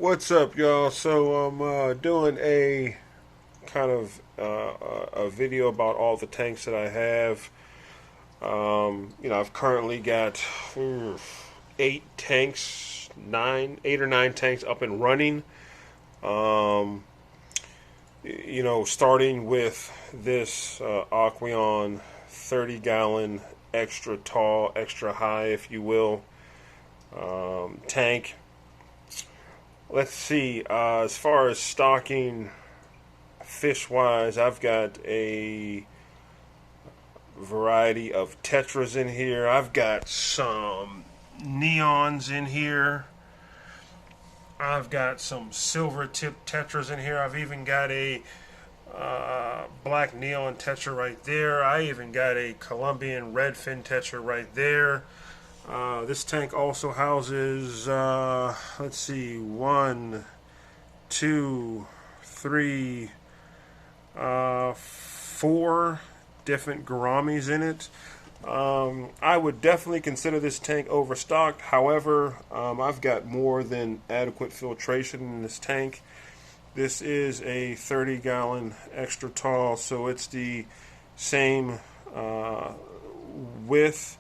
What's up, y'all? So I'm doing a kind of a video about all the tanks that I have. I've currently got eight tanks, eight or nine tanks up and running. Um, Starting with this Aquarium 30-gallon, extra tall, extra high, if you will, tank. Let's see. As far as stocking fish wise, I've got a variety of tetras in here. I've got some neons in here. I've got some silver tip tetras in here. I've even got a black neon tetra right there. I even got a Colombian redfin tetra right there. This tank also houses, let's see, one, two, three, four different gouramis in it. I would definitely consider this tank overstocked. However, I've got more than adequate filtration in this tank. This is a 30-gallon extra tall, so it's the same width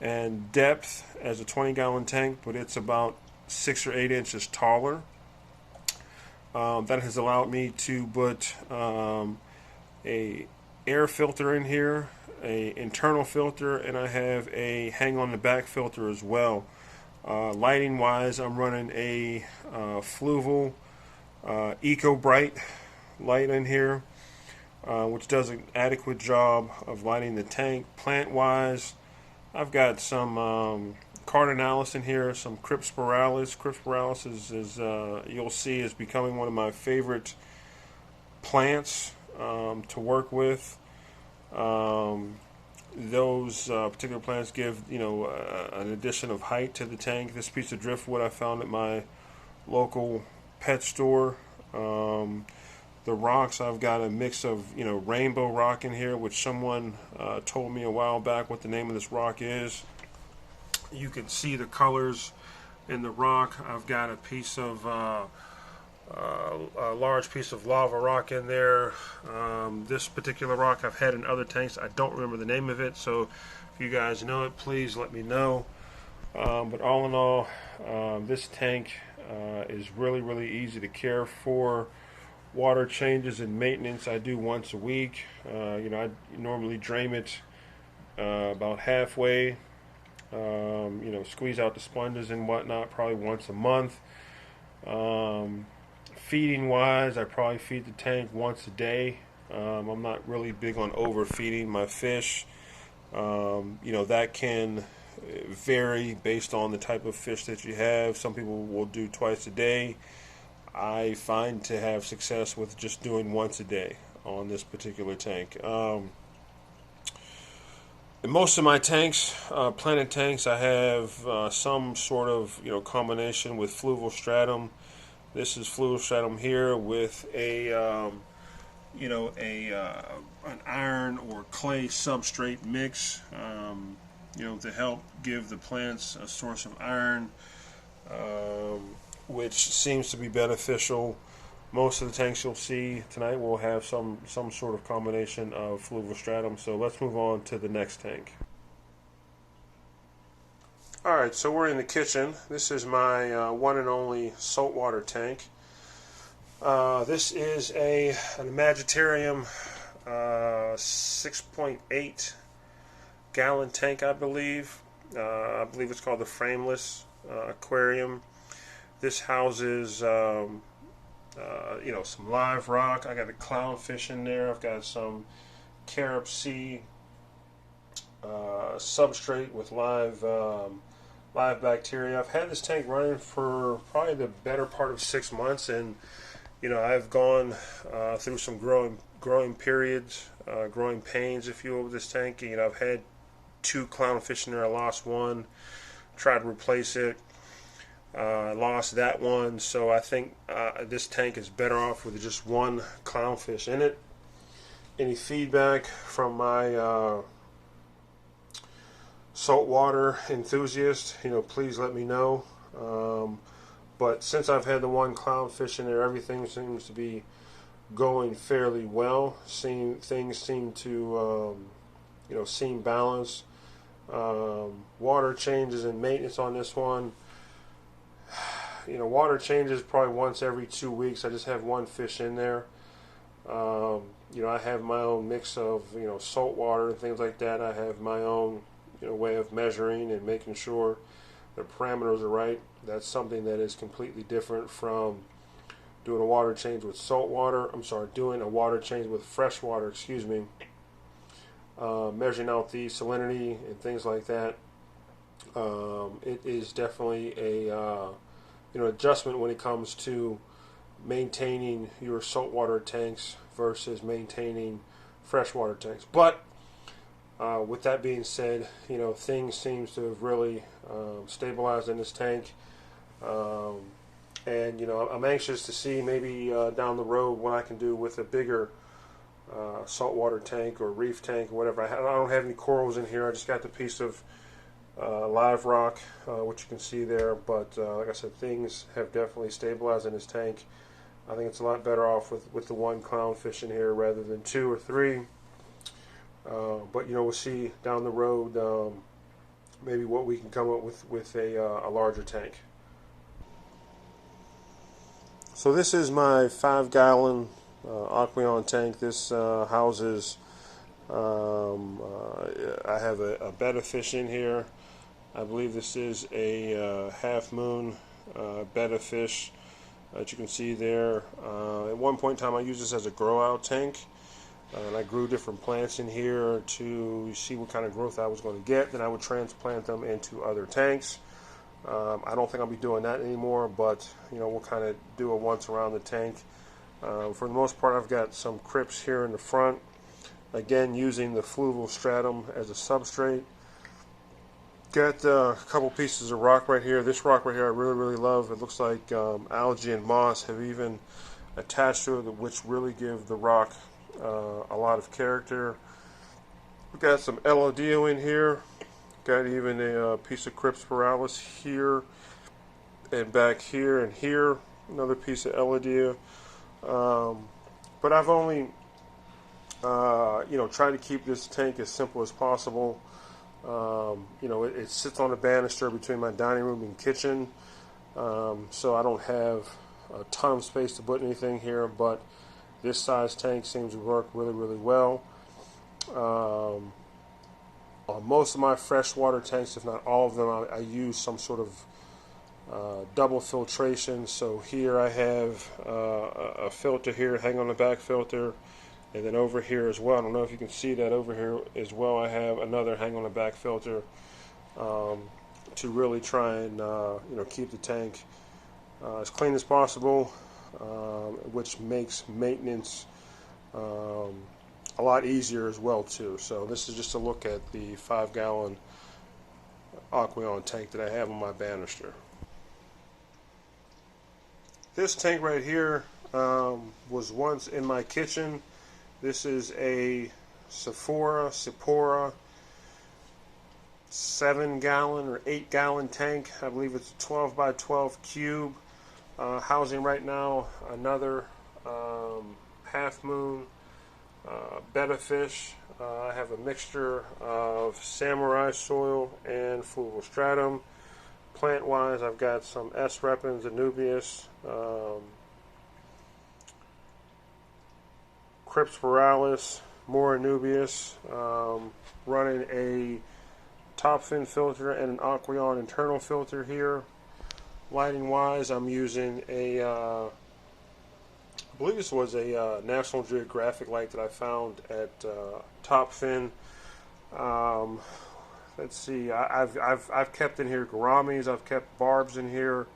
and depth as a 20-gallon tank, but it's about 6 or 8 inches taller. That has allowed me to put a air filter in here, a internal filter, and I have a hang on the back filter as well. Lighting wise, I'm running a Fluval Eco Bright light in here, which does an adequate job of lighting the tank. Plant wise, I've got some Cardinalis in here, some Crypspiralis. Crypspiralis is you'll see, is becoming one of my favorite plants to work with. Those particular plants give an addition of height to the tank. This piece of driftwood I found at my local pet store. The rocks, I've got a mix of rainbow rock in here, which someone told me a while back what the name of this rock is. You can see the colors in the rock. I've got a piece of a large piece of lava rock in there. This particular rock I've had in other tanks. I don't remember the name of it, so if you guys know it, please let me know. But all in all, this tank is really easy to care for. Water changes and maintenance I do once a week. I normally drain it about halfway. Squeeze out the sponges and whatnot probably once a month. Feeding wise, I probably feed the tank once a day. I'm not really big on overfeeding my fish. That can vary based on the type of fish that you have. Some people will do twice a day. I find to have success with just doing once a day on this particular tank. In most of my tanks, planted tanks, I have some sort of combination with fluval stratum. This is fluval stratum here with an iron or clay substrate mix. To help give the plants a source of iron, which seems to be beneficial. Most of the tanks you'll see tonight will have some sort of combination of fluval stratum. So let's move on to the next tank. Alright, so we're in the kitchen. This is my one and only saltwater tank. This is an Imaginarium 6.8 gallon tank, I believe. I believe it's called the Frameless Aquarium. This houses some live rock. I got a clownfish in there. I've got some carob sea substrate with live bacteria. I've had this tank running for probably the better part of 6 months, and I've gone through some growing periods, growing pains, if you will, with this tank. I've had 2 clownfish in there. I lost one, tried to replace it. Lost that one, so I think this tank is better off with just one clownfish in it. Any feedback from my saltwater enthusiast, please let me know. But since I've had the one clownfish in there, everything seems to be going fairly well. Things seem to seem balanced. Water changes and maintenance on this one. Water changes probably once every 2 weeks. I just have one fish in there. I have my own mix of salt water and things like that. I have my own way of measuring and making sure the parameters are right. That's something that is completely different from doing a water change with salt water. I'm sorry, doing a water change with fresh water. Excuse me. Measuring out the salinity and things like that. It is definitely a adjustment when it comes to maintaining your saltwater tanks versus maintaining freshwater tanks. But with that being said, things seems to have really stabilized in this tank. And I'm anxious to see maybe down the road what I can do with a bigger saltwater tank or reef tank or whatever. I don't have any corals in here. I just got the piece of live rock, which you can see there. But like I said, things have definitely stabilized in this tank. I think it's a lot better off with the one clownfish in here rather than 2 or 3. But we'll see down the road maybe what we can come up with a larger tank. So this is my 5-gallon Aquarium tank. This houses, I have a betta fish in here. I believe this is a half moon betta fish that you can see there. At one point in time I used this as a grow out tank. And I grew different plants in here to see what kind of growth I was going to get. Then I would transplant them into other tanks. I don't think I'll be doing that anymore, but we'll kind of do it once around the tank. For the most part, I've got some crypts here in the front. Again, using the fluvial stratum as a substrate. Got a couple pieces of rock right here. This rock right here I really, really love. It looks like algae and moss have even attached to it, which really give the rock a lot of character. We've got some Elodeo in here. Got even a piece of Cryptospiralis here and back here and here. Another piece of Elodeo. But I've only tried to keep this tank as simple as possible. It sits on a banister between my dining room and kitchen, so I don't have a ton of space to put anything here, but this size tank seems to work really, really well. On most of my freshwater tanks, if not all of them, I use some sort of double filtration. So here I have a filter here, hang on the back filter, and then over here as well, I don't know if you can see that over here as well, I have another hang on the back filter to really try and keep the tank as clean as possible, which makes maintenance a lot easier as well too. So this is just a look at the 5-gallon Aquarium tank that I have on my banister. This tank right here was once in my kitchen. This is a Sephora 7-gallon or 8-gallon tank. I believe it's a 12 by 12 cube. Housing right now another half moon betta fish. I have a mixture of samurai soil and fluvial stratum. Plant wise, I've got some S. repens, anubias, Cryptospiralis, more anubias, running a top fin filter and an Aquarium internal filter here. Lighting wise, I'm using a I believe this was a National Geographic light that I found at Top Fin. Let's see, I've kept in here gouramis, I've kept barbs in here,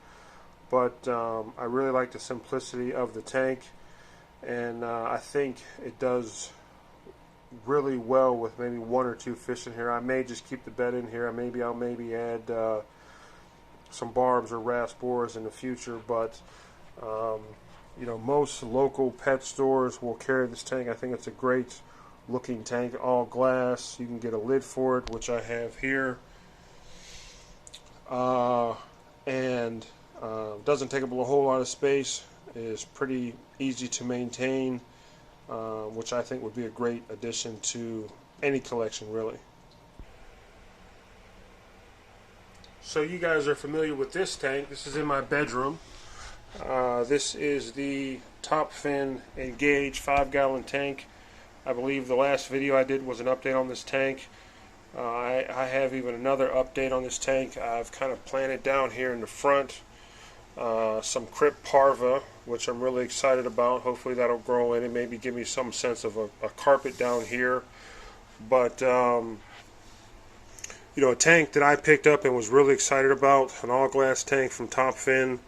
but I really like the simplicity of the tank, and I think it does really well with maybe 1 or 2 fish in here. I may just keep the bed in here. I'll maybe add some barbs or rasbors in the future, but most local pet stores will carry this tank. I think it's a great looking tank, all glass. You can get a lid for it, which I have here, and Doesn't take up a whole lot of space. Is pretty easy to maintain, which I think would be a great addition to any collection, really. So you guys are familiar with this tank. This is in my bedroom. This is the top fin engaged 5-gallon tank. I believe the last video I did was an update on this tank. I have even another update on this tank. I've kind of planted down here in the front some crypt parva, which I'm really excited about. Hopefully that'll grow in and maybe give me some sense of a carpet down here. But you know, a tank that I picked up and was really excited about, an all-glass tank from Top Fin.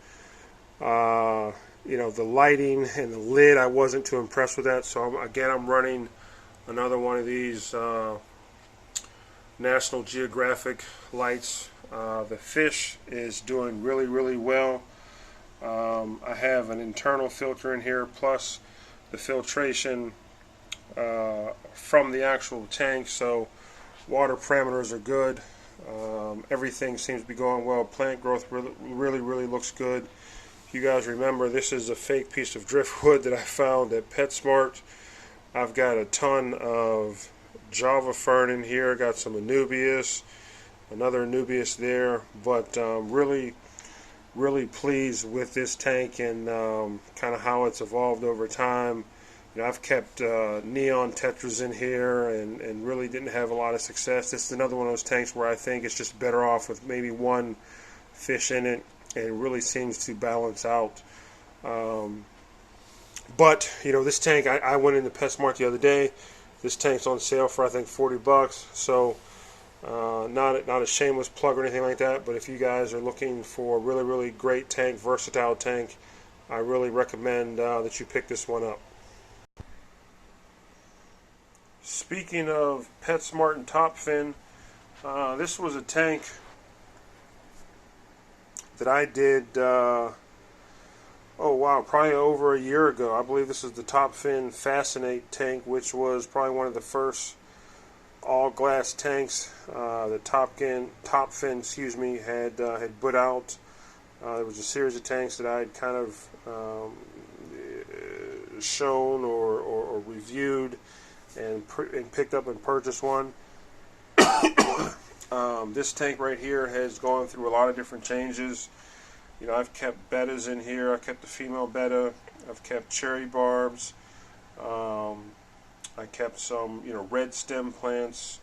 You know, the lighting and the lid, I wasn't too impressed with that. So I'm running another one of these National Geographic lights. The fish is doing really, really well. I have an internal filter in here, plus the filtration from the actual tank, so water parameters are good. Everything seems to be going well. Plant growth really looks good. If you guys remember, this is a fake piece of driftwood that I found at PetSmart. I've got a ton of Java fern in here. Got some Anubias, another Anubias there, but really pleased with this tank and kind of how it's evolved over time. You know, I've kept neon tetras in here and really didn't have a lot of success. This is another one of those tanks where I think it's just better off with maybe one fish in it, and it really seems to balance out. But you know, this tank, I went into PetSmart the other day. This tank's on sale for I think $40. So not a shameless plug or anything like that, but if you guys are looking for a really great tank, versatile tank, I really recommend that you pick this one up. Speaking of PetSmart and Top Fin, this was a tank that I did, oh wow, probably over a year ago. I believe this is the Top Fin Fascinate tank, which was probably one of the first all glass tanks that Top Fin, excuse me, had put out. There was a series of tanks that I had kind of shown or reviewed and picked up and purchased one. This tank right here has gone through a lot of different changes. You know, I've kept bettas in here. I've kept the female betta. I've kept cherry barbs. I kept some, you know, red stem plants.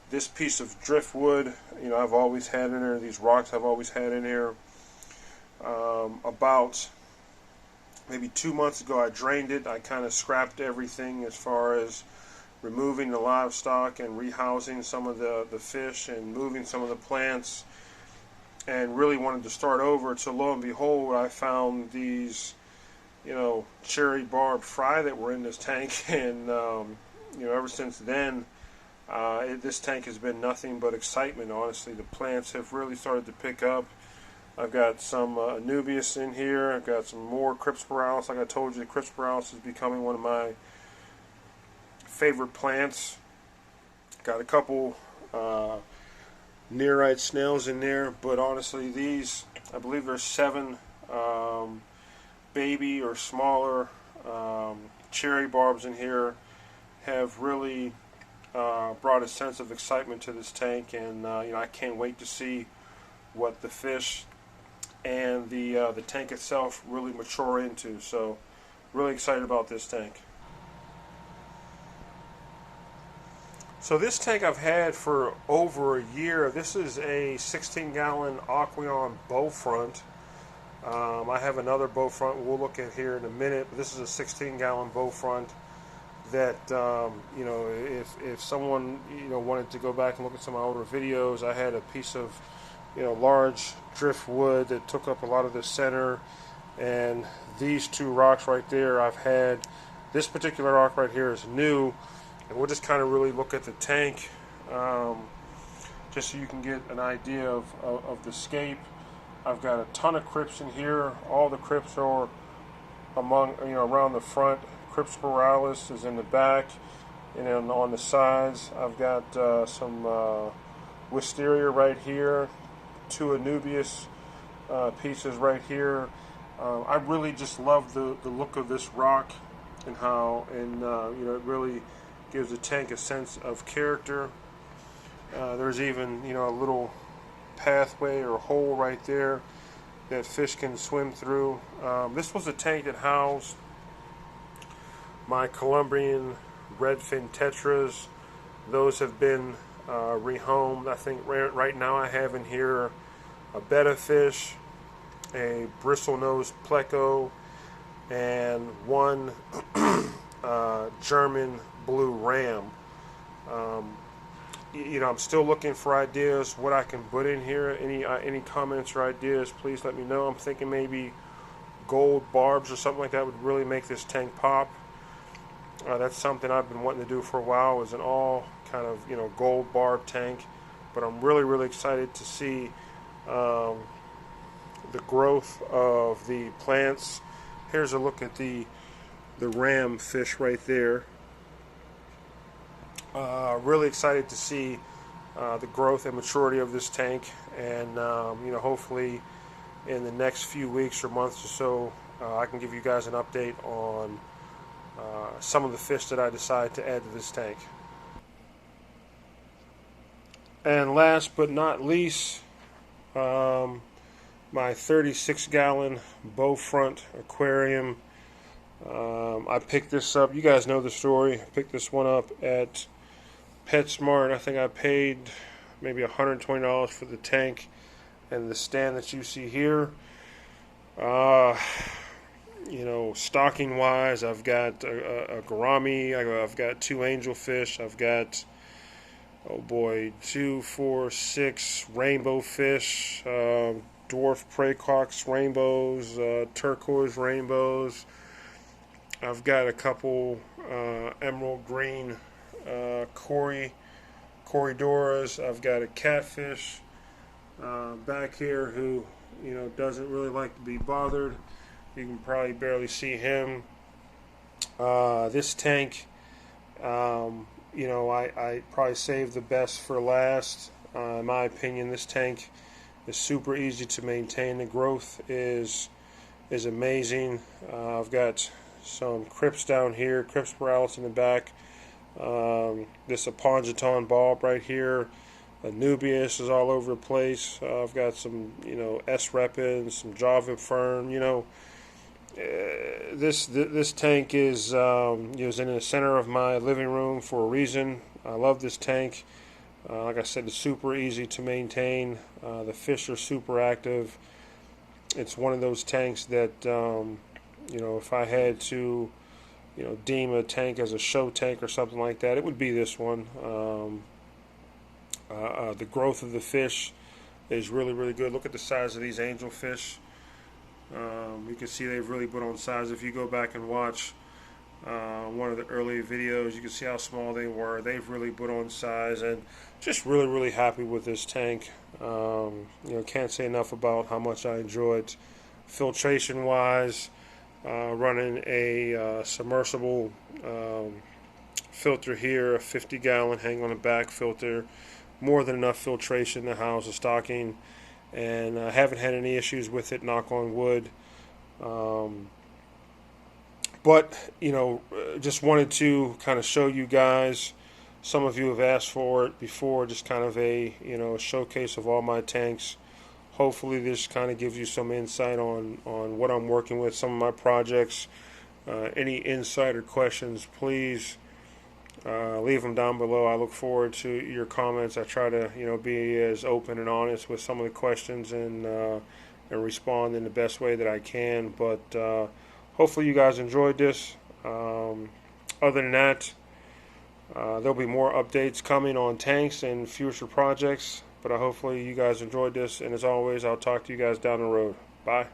This piece of driftwood, you know, I've always had in there. These rocks I've always had in here. About maybe 2 months ago, I drained it. I kind of scrapped everything as far as removing the livestock and rehousing some of the fish and moving some of the plants, and really wanted to start over. So lo and behold, I found these, you know, cherry barb fry that were in this tank, and you know, ever since then, this tank has been nothing but excitement. Honestly, the plants have really started to pick up. I've got some Anubias in here. I've got some more Cryptspiralis. Like I told you, the Cryptspiralis is becoming one of my favorite plants. Got a couple nearite snails in there, but honestly, these, I believe there's 7 baby or smaller cherry barbs in here, have really brought a sense of excitement to this tank, and you know, I can't wait to see what the fish and the tank itself really mature into. So really excited about this tank. So this tank I've had for over a year. This is a 16-gallon Aquarium bow front. I have another bow front we'll look at here in a minute, but this is a 16-gallon bow front that you know, if someone, you know, wanted to go back and look at some of my older videos, I had a piece of, you know, large driftwood that took up a lot of the center, and these 2 rocks right there, I've had. This particular rock right here is new, and we'll just kind of really look at the tank, just so you can get an idea of the scape. I've got a ton of crypts in here. All the crypts are among, you know, around the front. Cryptspiralis is in the back, and then on the sides I've got some wisteria right here, 2 Anubias pieces right here. I really just love the look of this rock and how, and you know, it really gives the tank a sense of character. There's even, you know, a little pathway or hole right there that fish can swim through. This was a tank that housed my Colombian redfin tetras. Those have been rehomed. I think right now I have in here a betta fish, a bristlenose pleco, and one German blue ram. You know, I'm still looking for ideas what I can put in here. Any comments or ideas, please let me know. I'm thinking maybe gold barbs or something like that would really make this tank pop. That's something I've been wanting to do for a while, is an all kind of, you know, gold barb tank. But I'm really excited to see the growth of the plants. Here's a look at the ram fish right there. Really excited to see the growth and maturity of this tank, and you know, hopefully in the next few weeks or months or so, I can give you guys an update on some of the fish that I decide to add to this tank. And last but not least, my 36-gallon bow front aquarium. I picked this up. You guys know the story. I picked this one up at PetSmart. I think I paid maybe $120 for the tank and the stand that you see here. You know, stocking wise, I've got a gourami, I've got 2 angelfish, I've got, oh boy, 2, 4, 6 rainbow fish, dwarf praecox rainbows, turquoise rainbows. I've got a couple emerald green corridoras. I've got a catfish back here who, you know, doesn't really like to be bothered. You can probably barely see him. This tank, you know, I probably saved the best for last. In my opinion, this tank is super easy to maintain. The growth is amazing. I've got some crypts down here, crypts spiralis in the back. This Apongeton bulb right here. Anubias is all over the place. I've got some, you know, S. repens, some Java fern. You know, this tank is in the center of my living room for a reason. I love this tank. Like I said, it's super easy to maintain. The fish are super active. It's one of those tanks that you know, if I had to, you know, deem a tank as a show tank or something like that, it would be this one. The growth of the fish is really good. Look at the size of these angelfish. You can see they've really put on size. If you go back and watch one of the early videos, you can see how small they were. They've really put on size, and just really happy with this tank. You know, can't say enough about how much I enjoy it. Filtration wise, running a submersible filter here, a 50-gallon hang on the back filter, more than enough filtration to house a stocking, and I haven't had any issues with it, knock on wood. But you know, just wanted to kind of show you guys. Some of you have asked for it before, just kind of a, you know, a showcase of all my tanks. Hopefully this kind of gives you some insight on what I'm working with, some of my projects. Any insight or questions, please leave them down below. I look forward to your comments. I try to, you know, be as open and honest with some of the questions and respond in the best way that I can. But hopefully you guys enjoyed this. Other than that, there'll be more updates coming on tanks and future projects. But hopefully you guys enjoyed this, and as always, I'll talk to you guys down the road. Bye.